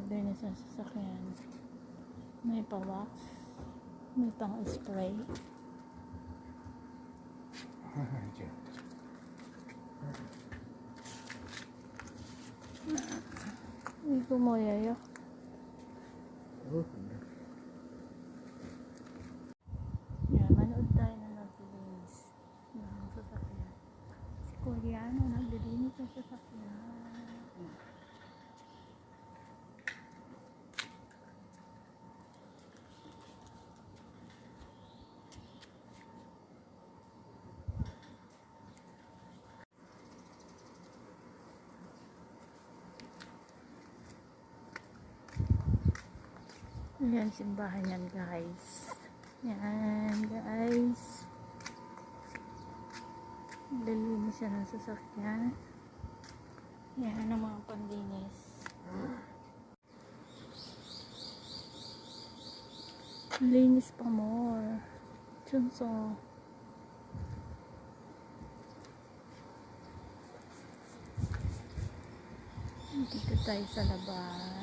Maglinis ang sasakyan. May pa-wax. May pang-spray. Hindi ko mo yayo. Yan, manood tayo na naglilinis ng sasakyan. Si Koreano naglilinis ng sasakyan. Yan, simbahan yan guys. Yan guys. Lilinis siya ng sasakyan. Yan ang mga panlinis. Linis pa more. Chunso. Dito tayo sa labas.